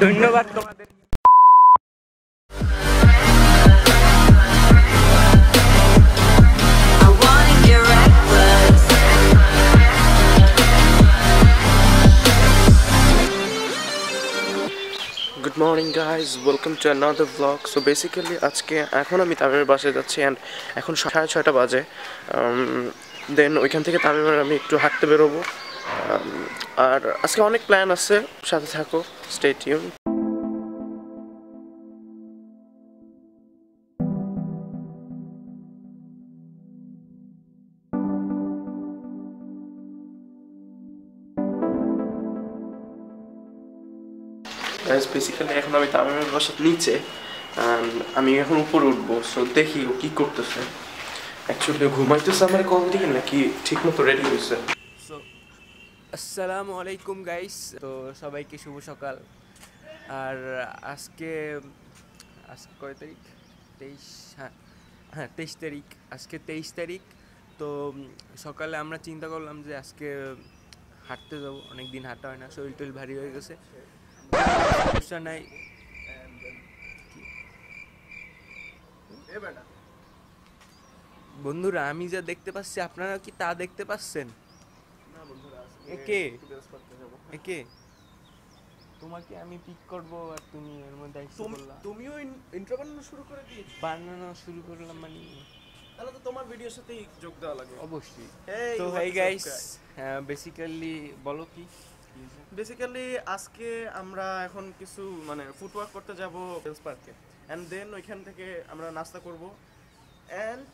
ধন্যবাদ তোমাদের। Good morning guys, welcome to another vlog. So basically আজকে এখন আমি তামিমের বাসায় যাচ্ছি and এখন 6:30 বাজে। দেন ওইখান থেকে তামিমের আমি একটু হাঁটতে বেরোবো। আর আজকে অনেক প্ল্যান আছে, সাথে থাকো, stay tuned. বেসিক্যালি এখন আমি তামিমের বাসার নিচে, আমি এখন উপরে উঠবো। সো দেখি ও কি করতেছে। অ্যাকচুয়ালি ঘুমাইতেছে আমার কল দিকে নাকি ঠিক মতো রেডি হয়েছে। সো আসসালামু আলাইকুম গাইস, তো সবাইকে শুভ সকাল। আর আজকে কয় তারিখ? 23, হ্যাঁ 23 তারিখ। আজকে 23 তারিখ। তো সকালে আমরা চিন্তা করলাম যে আজকে হাঁটতে যাবো, অনেক দিন হাঁটা হয় না, শরীর টরীর ভারী হয়ে গেছে। সমস্যা নাই। বন্ধুরা, আমি যা দেখতে পাচ্ছি আপনারা কি তা দেখতে পাচ্ছেন? একে তোমাকে আমি পিক করব আর তুমি এর মধ্যে তুমিও ইন্ট্রো বানানো শুরু করে দিয়েছো? বানানো শুরু করলাম মানে তাহলে তো তোমার ভিডিওর সাথেই যোগ দেওয়া লাগবে। অবশ্যই। তো হেই গাইস, বেসিক্যালি বলো কি? বেসিক্যালি আজকে আমরা এখন কিছু মানে ফুটওয়ার্ক করতে যাব বেলস পার্কে, অ্যান্ড দেন ওইখান থেকে আমরা নাস্তা করব। অ্যান্ড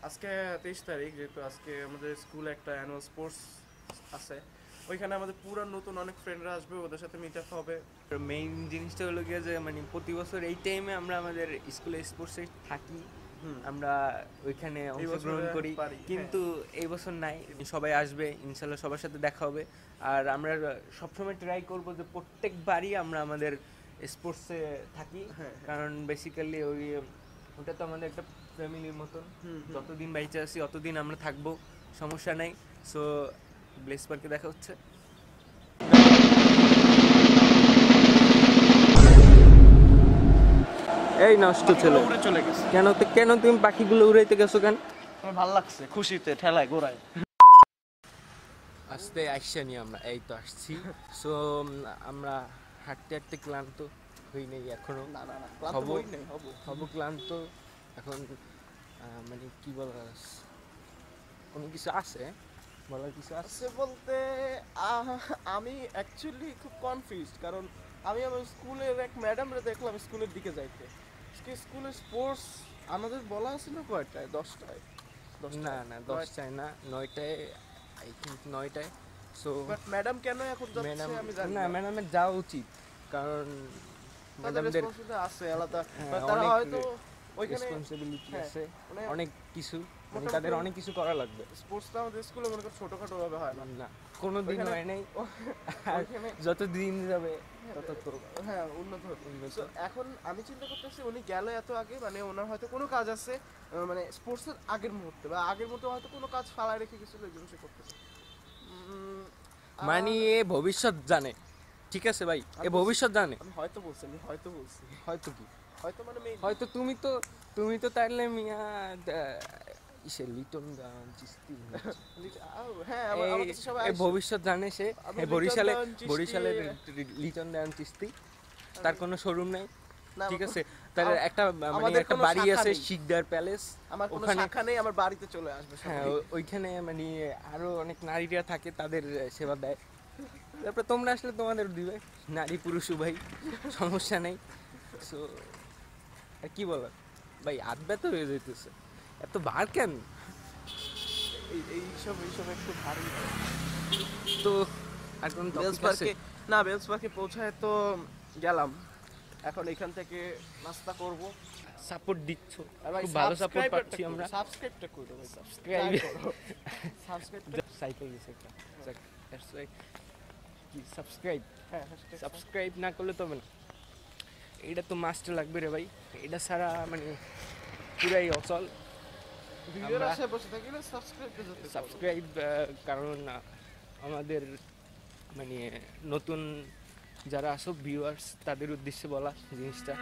আজকে 23 তারিখ, যেহেতু আজকে আমাদের স্কুলে একটা অ্যানুয়াল স্পোর্টস আছে, ওইখানে আমাদের পুরো নতুন অনেক ফ্রেন্ডরা আসবে, ওদের সাথে মিট আপ হবে। মেইন জিনিসটা হলো গিয়ে যে মানে প্রতি বছর এই টাইমে আমরা আমাদের স্কুলে স্পোর্টসে থাকি, আমরা ওইখানে অংশগ্রহণ করি, কিন্তু এই বছর নাই। সবাই আসবে ইনশাল্লাহ, সবার সাথে দেখা হবে। আর আমরা সবসময় ট্রাই করবো যে প্রত্যেকবারই আমরা আমাদের স্পোর্টসে থাকি, কারণ বেসিক্যালি ওটা তো আমাদের একটা ফ্যামিলির মতন। যতদিন বাইচে আছি অতদিন আমরা থাকবো, সমস্যা নাই। সো ব্লেস পার্কে দেখা হচ্ছে। এই নষ্ট ছেলে উড়ে চলে গেছে। কেন তুমি পাখিগুলো উড়াইতে গেছো কেন? আমার ভালো লাগছে, খুশিতে ঠেলায় গোড়ায়। আসতে আসছি নিয়ে আমরা এই তো আসছি। সো আমরা হাঁটতে হাঁটতে ক্লান্ত হই নাই এখনো। হব ক্লান্ত এখন। মানে কি বলার, কোনো কিছু আছে বলার? কিছু আছে বলতে আমি অ্যাকচুয়ালি খুব কনফিউজড, কারণ আমি আমার স্কুলের এক ম্যাডামরে দেখলাম স্কুলের দিকে যাইতে। স্কুলের স্পোর্টস আমাদের বলা আছে না কয়টায়? 10টায়? না 10টায় না, 9টায়, আই থিঙ্ক 9টায়। সো বাট ম্যাডাম কেন এখন যাচ্ছে আমি জানি না। ম্যাডামের যাওয়া উচিত, কারণ ম্যাডামদের আছে আলাদা, তারা হয়তো ওইখানে রেসপন্সিবিলিটি আছে, অনেক কিছু, তাদের অনেক কিছু করা লাগবে। স্পোর্টসটা আমাদের স্কুলে মনে কর ছোটখাটো ভাবে হয় না, কোনো দিন হয় নাই। যত দিন যাবে তত তো উন্নত হচ্ছে। এখন আমি চিন্তা করতেছি উনি গেল এত আগে, মানে ওনার হয়তো কোনো কাজ আছে, মানে স্পোর্টসের আগের মুহূর্তে বা আগের মতো হয়তো কোনো কাজ ফালায় রেখে গেছিল, এই জন্য সে করতেছে। মানে এ ভবিষ্যৎ জানে, ঠিক আছে ভাই, এ ভবিষ্যৎ জানে। আমি হয়তো বলছি হয়তো কি, হয়তো মানে হয়তো তুমি তো তাইলে মিয়া ইসে লিটন চিস্তি। ভবিষ্যৎ জানে সে। বরিশালের লিটন দান চিস্তি, তার কোনো শোরুম নাই, ঠিক আছে? তার একটা মানে একটা বাড়ি আছে, শিকদার প্যালেস, ওখানে আমার বাড়িতে চলে আসবে। হ্যাঁ, ওইখানে মানে আরো অনেক নারীরা থাকে, তাদের সেবা দেয়। তারপর তোমরা আসলে তোমাদের দিবে, নারী পুরুষ উভয়, সমস্যা নেই। সো আর কি বলার ভাই, আধব্যত হয়ে যেতেছে, এত বার কেন? এইসব একটু ভারী। তো আর কোন বেলস পার্কে পৌঁছায় তো গেলাম, এখন এখান থেকে নাস্তা করব। সাপোর্ট দিচ্ছ, খুব ভালো সাপোর্ট পাচ্ছি আমরা। সাবস্ক্রাইবটা করো ভাই, সাইকেল গেছে একটা, কি সাবস্ক্রাইব না করলে তো হবে না, এটা তো মাস্ট লাগবে রে ভাই। এটা ছাড়া মানে পুরাই অচল। সাবস্ক্রাইব, কারণ আমাদের মানে নতুন যারা আসো ভিউয়ার্স তাদের উদ্দেশ্যে বলা জিনিসটা।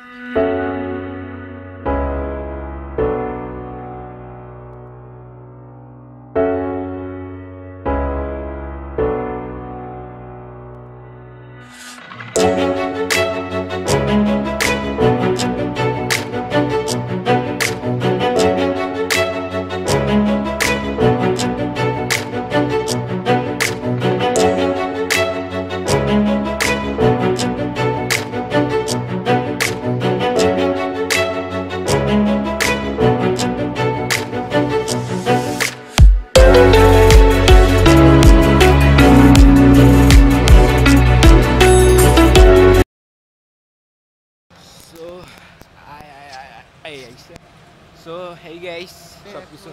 সো হেই গাইস, সব কিছু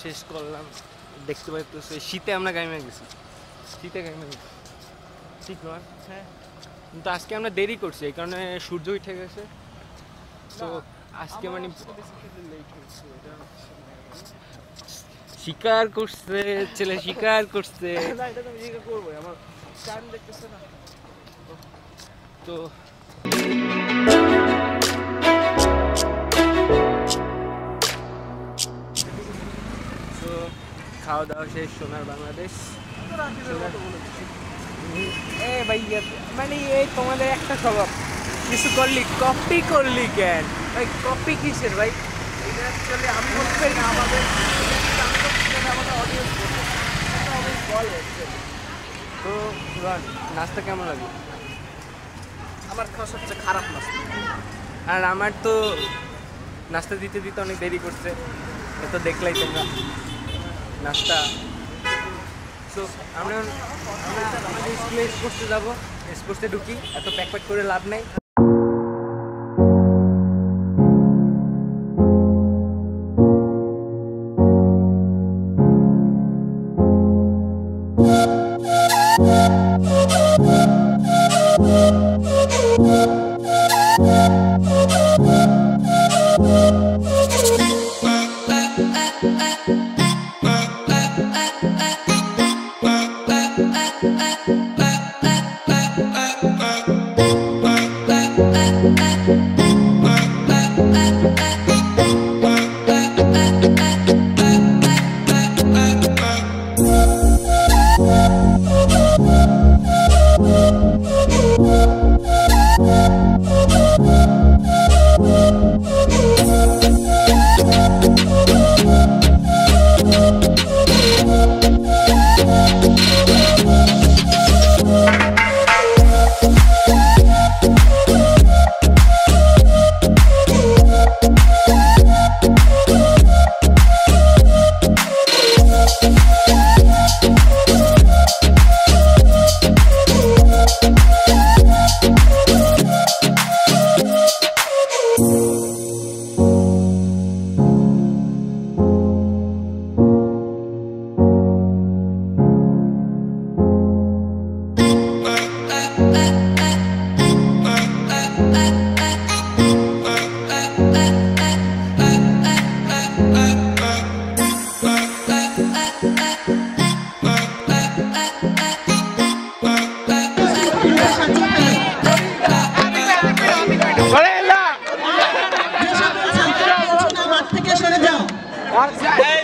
শেষ করলাম। দেখতে পাচ্ছি শীতে আমরা গাইমে গেছি, শীতে গাইমে গেছি, ঠিক নয়? হ্যাঁ, কিন্তু আজকে আমরা দেরি করছি এই কারণে সূর্য উঠে গেছে। তো আজকে মানে শিকার করছে ছেলে, শিকার করছে। তো খাওয়া দাওয়া শেষ, সোনার বাংলাদেশ। ভাইয়া মানে এই তোমাদের একটা স্বভাব, কিছু করলি কপি করলি কেন ভাই? কপি কিসের ভাই? এটা অ্যাকচুয়ালি আমি বলতে পারি না, আমাদের অডিয়েন্স বলে। তো নাস্তা কেমন লাগে? আমার খাওয়া সবচেয়ে খারাপ নাস্তা। আর আমার তো নাস্তা দিতে দিতে অনেক দেরি করছে, তো দেখলাই তোমরা নাস্তা। সো আমরা আমাদের স্কুলে স্পোর্টসে যাবো, স্পোর্টসে ঢুকি, এত প্যাক প্যাক করে লাভ নাই।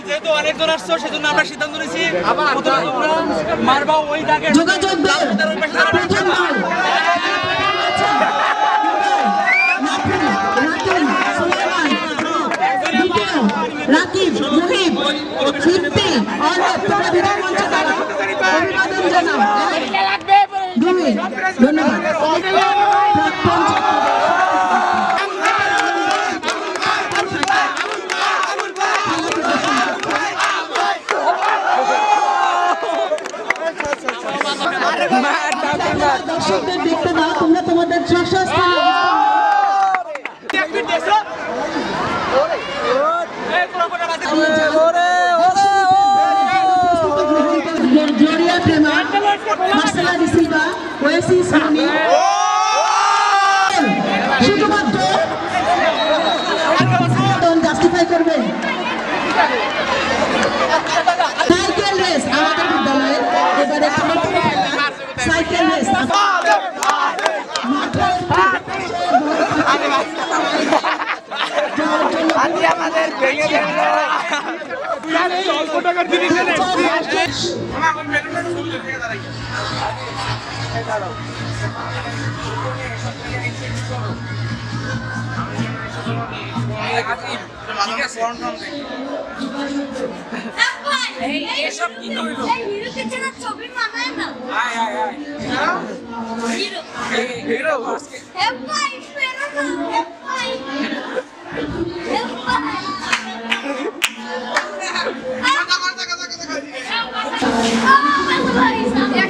যেহেতু অনেকজন আসছো সেজন্য আমরা সিদ্ধান্ত নিয়েছি মারবা ওই দাগে রাকিব, মুহিব, তৃপ্তি, অর্ণব, তোমরা বিদায় মঞ্চে দাঁড়াও, অভিবাদন জানাও। ধন্যবাদ। দর্শকদের দেখতে দাও, তোমরা তোমাদের যশস্থানে Gloria Prema, Marcela de Silva, Oasis Sony, শুধুমাত্র জাস্টিফাই করবেন। সাইকেল রেস আমাদের বিদ্যালয়ে এবারে সাইকেল রেস আমাদের ভেঙে অল্প টাকার জিনিস এসব কি হইলো ছবি মানায় না হিরো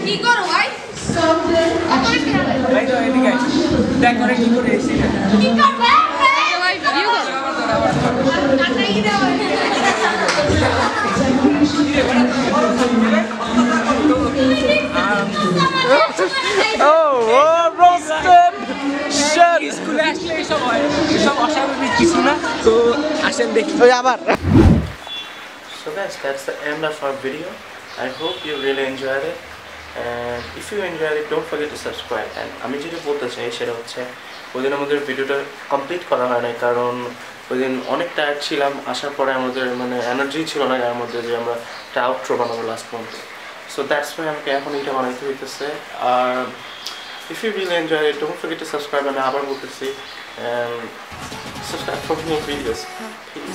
কি করো ভাই দেখ করে কি করে এসে কি করবে ভাই ভিডিও স্কুলে আসলে এইসব হয় এসব অস্বাভাবিক কিছু না তো আসেন দেখি আবার So guys, that's the end of our video. I hope you really enjoyed it. And if you enjoyed it, don't forget to subscribe. And আমি যেটা বলতে চাই সেটা হচ্ছে ওইদিন আমাদের ভিডিওটা কমপ্লিট করা হয় না কারণ ওইদিন অনেক টায়ার্ড ছিলাম আসার পরে আমাদের মানে এনার্জি ছিল না এর মধ্যে যে আমরা একটা আউটরো বানাবো লাস্ট পর্যন্ত সো দ্যাটস ওয়াই আমাকে এখন এটা বানাইতে হইতেছে আর if you really enjoyed it, don't forget to subscribe. আমি আবার বলতেছি subscribe for more videos. Peace.